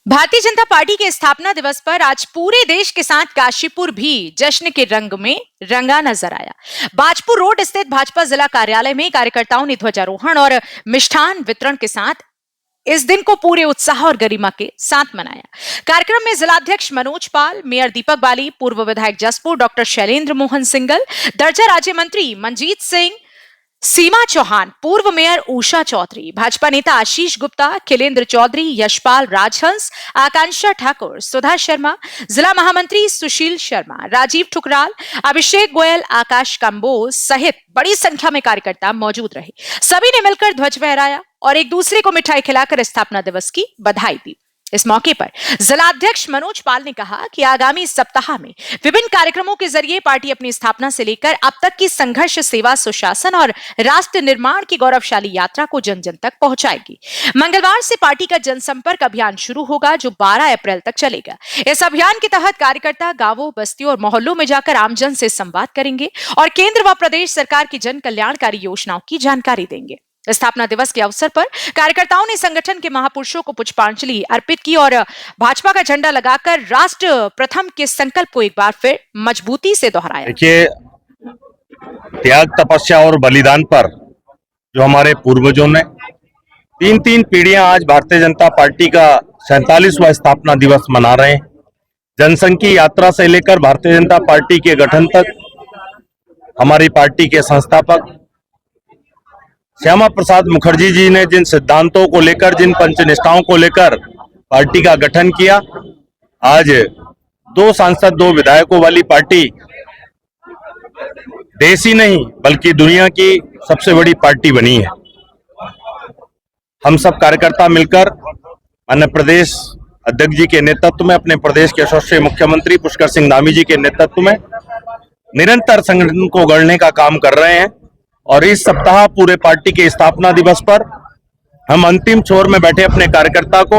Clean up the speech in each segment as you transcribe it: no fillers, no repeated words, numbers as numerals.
Bharatiya Janata party के स्थापना दिवस पर आज पूरे देश के साथ काशीपुर भी जश्न के रंग में रंगा नजर आया। बाजपुर रोड स्थित भाजपा जिला कार्यालय में कार्यकर्ताओं ने ध्वजारोहण और मिष्ठान वितरण के साथ इस दिन को पूरे उत्साह और गरिमा के साथ मनाया। कार्यक्रम में जिलाध्यक्ष मनोज पाल, मेयर दीपक बाली, पूर्व विधायक जसपुर डॉक्टर शैलेंद्र मोहन सिंगल, दर्जा राज्य मंत्री मंजीत सिंह, सीमा चौहान, पूर्व मेयर उषा चौधरी, भाजपा नेता आशीष गुप्ता, खिलेंद्र चौधरी, यशपाल राजहंस, आकांक्षा ठाकुर, सुधा शर्मा, जिला महामंत्री सुशील शर्मा, राजीव ठुकराल, अभिषेक गोयल, आकाश कंबोज सहित बड़ी संख्या में कार्यकर्ता मौजूद रहे। सभी ने मिलकर ध्वज फहराया और एक दूसरे को मिठाई खिलाकर स्थापना दिवस की बधाई दी। इस मौके पर जिलाध्यक्ष मनोज पाल ने कहा कि आगामी सप्ताह में विभिन्न कार्यक्रमों के जरिए पार्टी अपनी स्थापना से लेकर अब तक की संघर्ष, सेवा, सुशासन और राष्ट्र निर्माण की गौरवशाली यात्रा को जन जन तक पहुंचाएगी। मंगलवार से पार्टी का जनसंपर्क अभियान शुरू होगा जो 12 अप्रैल तक चलेगा। इस अभियान के तहत कार्यकर्ता गांवों, बस्तियों और मोहल्लों में जाकर आमजन से संवाद करेंगे और केंद्र व प्रदेश सरकार की जन कल्याणकारी योजनाओं की जानकारी देंगे। स्थापना दिवस के अवसर पर कार्यकर्ताओं ने संगठन के महापुरुषों को पुष्पांजलि अर्पित की और भाजपा का झंडा लगाकर राष्ट्र प्रथम के संकल्प को एक बार फिर मजबूती से दोहराया। देखिए, त्याग, तपस्या और बलिदान पर जो हमारे पूर्वजों ने तीन पीढ़ियां आज भारतीय जनता पार्टी का 47वां स्थापना दिवस मना रहे हैं। जनसंघ की यात्रा से लेकर भारतीय जनता पार्टी के गठन तक हमारी पार्टी के संस्थापक श्यामा प्रसाद मुखर्जी जी ने जिन सिद्धांतों को लेकर, जिन पंचनिष्ठाओं को लेकर पार्टी का गठन किया, आज 2 सांसद 2 विधायकों वाली पार्टी देश ही नहीं बल्कि दुनिया की सबसे बड़ी पार्टी बनी है। हम सब कार्यकर्ता मिलकर माननीय प्रदेश अध्यक्ष जी के नेतृत्व में, अपने प्रदेश के यशस्वी मुख्यमंत्री पुष्कर सिंह धामी जी के नेतृत्व में निरंतर संगठन को गढ़ने का काम कर रहे हैं। और इस सप्ताह पूरे पार्टी के स्थापना दिवस पर हम अंतिम छोर में बैठे अपने कार्यकर्ता को,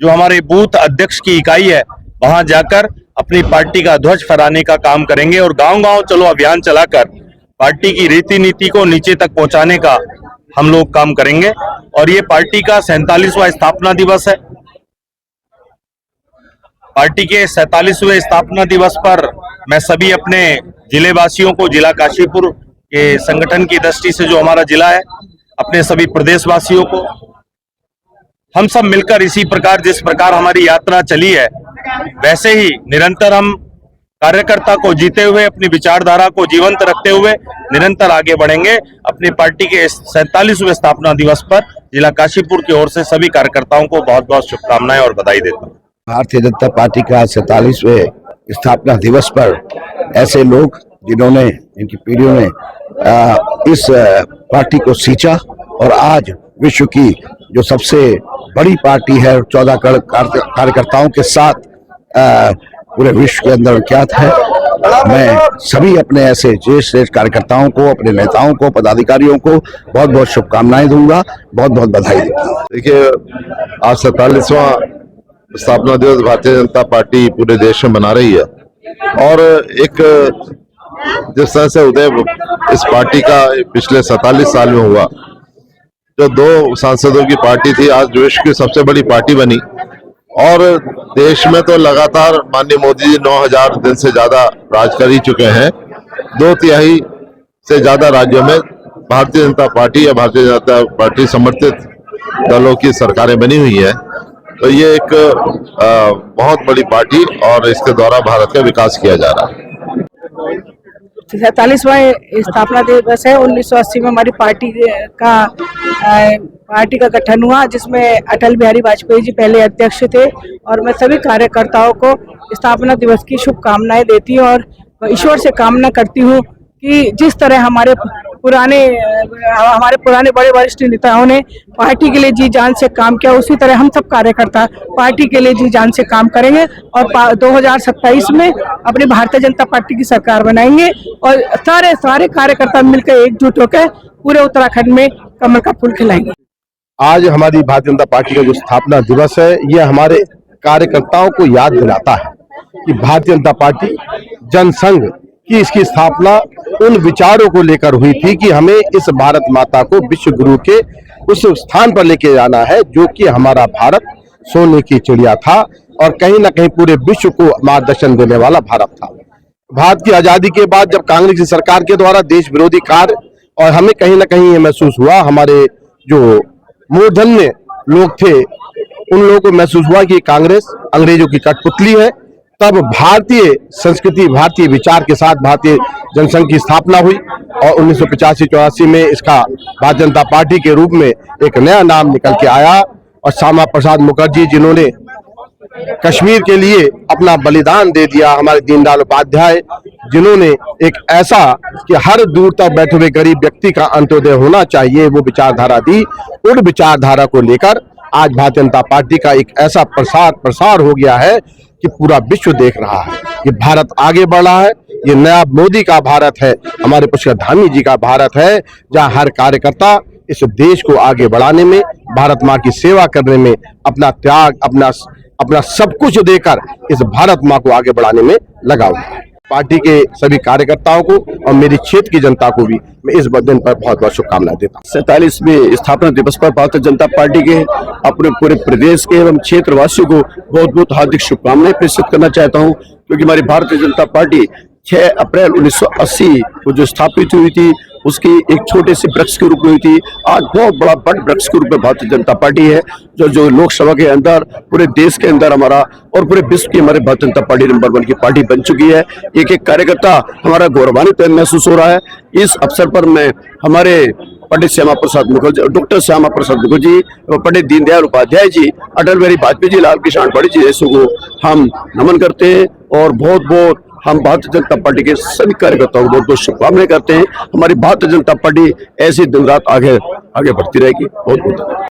जो हमारे बूथ अध्यक्ष की इकाई है, वहां जाकर अपनी पार्टी का ध्वज फहराने का काम करेंगे और गांव-गांव चलो अभियान चलाकर पार्टी की रीति नीति को नीचे तक पहुंचाने का हम लोग काम करेंगे। और ये पार्टी का 47वां स्थापना दिवस है। पार्टी के 47वें स्थापना दिवस पर मैं सभी अपने जिले वासियों को, जिला काशीपुर के संगठन की दृष्टि से जो हमारा जिला है, अपने सभी प्रदेशवासियों को, हम सब मिलकर इसी प्रकार, जिस प्रकार हमारी यात्रा चली है, वैसे ही निरंतर हम कार्यकर्ता को जीते हुए, अपनी विचारधारा को जीवंत रखते हुए निरंतर आगे बढ़ेंगे। अपनी पार्टी के 47वें स्थापना दिवस पर जिला काशीपुर की ओर से सभी कार्यकर्ताओं को बहुत बहुत शुभकामनाएं और बधाई देता हूँ। भारतीय जनता पार्टी का 47वें स्थापना दिवस पर ऐसे लोग जिन्होंने, इनकी पीढ़ियों ने इस पार्टी को सींचा और आज विश्व की जो सबसे बड़ी पार्टी है, 14 कार्यकर्ताओं के साथ पूरे विश्व के अंदर विख्यात है। मैं सभी अपने ऐसे श्रेष्ठ कार्यकर्ताओं को, अपने नेताओं को, पदाधिकारियों को बहुत बहुत शुभकामनाएं दूंगा, बहुत बहुत बधाई दूंगा। देखिए, आज 47वां स्थापना दिवस भारतीय जनता पार्टी पूरे देश में मना रही है और एक जिस तरह से उदय इस पार्टी का पिछले 47 साल में हुआ, जो 2 सांसदों की पार्टी थी, आज विश्व की सबसे बड़ी पार्टी बनी। और देश में तो लगातार माननीय मोदी जी 9000 दिन से ज्यादा राज कर ही चुके हैं। 2/3 से ज्यादा राज्यों में भारतीय जनता पार्टी या भारतीय जनता पार्टी समर्थित दलों की सरकारें बनी हुई है। तो ये एक बहुत बड़ी पार्टी और इसके द्वारा भारत का विकास किया जा रहा है। 47वां स्थापना दिवस है। 1980 में हमारी पार्टी का गठन हुआ, जिसमें अटल बिहारी वाजपेयी जी पहले अध्यक्ष थे। और मैं सभी कार्यकर्ताओं को स्थापना दिवस की शुभकामनाएं देती हूँ और ईश्वर से कामना करती हूँ कि जिस तरह हमारे पुराने बड़े वरिष्ठ नेताओं ने पार्टी के लिए जी जान से काम किया, उसी तरह हम सब कार्यकर्ता पार्टी के लिए जी जान से काम करेंगे और 2027 में अपनी भारतीय जनता पार्टी की सरकार बनाएंगे और सारे कार्यकर्ता मिलकर एकजुट होकर पूरे उत्तराखंड में कमल का फूल खिलाएंगे। आज हमारी भारतीय जनता पार्टी का जो स्थापना दिवस है, यह हमारे कार्यकर्ताओं को याद दिलाता है कि भारतीय जनता पार्टी जनसंघ की इसकी स्थापना उन विचारों को लेकर हुई थी कि हमें इस भारत माता को विश्व गुरु के उस स्थान पर लेके जाना है जो कि हमारा भारत सोने की चिड़िया था और कहीं ना कहीं पूरे विश्व को मार्गदर्शन देने वाला भारत था। भारत की आजादी के बाद जब कांग्रेस की सरकार के द्वारा देश विरोधी कार्य, और हमें कहीं ना कहीं ये महसूस हुआ, हमारे जो मूर्धन्य लोग थे उन लोगों को महसूस हुआ कि कांग्रेस अंग्रेजों की कठपुतली है। तब भारतीय संस्कृति, भारतीय विचार के साथ भारतीय जनसंघ की स्थापना हुई और 1985-84 में इसका भारतीय जनता पार्टी के रूप में एक नया नाम निकल के आया। और श्यामा प्रसाद मुखर्जी जिन्होंने कश्मीर के लिए अपना बलिदान दे दिया, हमारे दीनदयाल उपाध्याय जिन्होंने एक ऐसा कि हर दूर तक बैठे हुए गरीब व्यक्ति का अंत्योदय होना चाहिए वो विचारधारा दी, उन विचारधारा को लेकर आज भारतीय जनता पार्टी का एक ऐसा प्रसार हो गया है कि पूरा विश्व देख रहा है कि भारत आगे बढ़ रहा है। ये नया मोदी का भारत है, हमारे पुष्कर धामी जी का भारत है, जहां हर कार्यकर्ता इस देश को आगे बढ़ाने में, भारत माँ की सेवा करने में अपना त्याग, अपना सब कुछ देकर इस भारत माँ को आगे बढ़ाने में लगा हुआ है। पार्टी के सभी कार्यकर्ताओं को और मेरी क्षेत्र की जनता को भी मैं इस दिन पर बहुत बहुत शुभकामनाएं देता हूँ। 47वें स्थापना दिवस पर भारतीय जनता पार्टी के अपने पूरे प्रदेश के एवं क्षेत्रवासियों को बहुत बहुत हार्दिक शुभकामनाएं प्रेषित करना चाहता हूँ, क्योंकि हमारी भारतीय जनता पार्टी 6 अप्रैल 1980 को जो स्थापित हुई थी उसकी एक छोटे से वृक्ष के रूप में हुई थी, आज बहुत बड़ा बड़ वृक्ष के रूप में भारतीय जनता पार्टी है, जो लोकसभा के अंदर, पूरे देश के अंदर हमारा और पूरे विश्व की हमारे भारतीय जनता पार्टी नंबर 1 की पार्टी बन चुकी है। एक एक कार्यकर्ता हमारा गौरवान्वित महसूस हो रहा है। इस अवसर पर मैं हमारे पंडित श्यामा प्रसाद मुखर्जी, डॉक्टर श्यामा प्रसाद मुखर्जी, पंडित दीनदयाल उपाध्याय जी, अटल बिहारी वाजपेयी जी, लाल कृष्ण आडवाणी जी जैसों को हम नमन करते हैं और बहुत बहुत हम भारतीय जनता पार्टी के सभी कार्यकर्ताओं को बहुत बहुत शुभकामनाएं करते हैं। हमारी भारतीय जनता पार्टी ऐसी दिन रात आगे बढ़ती रहेगी। बहुत बहुत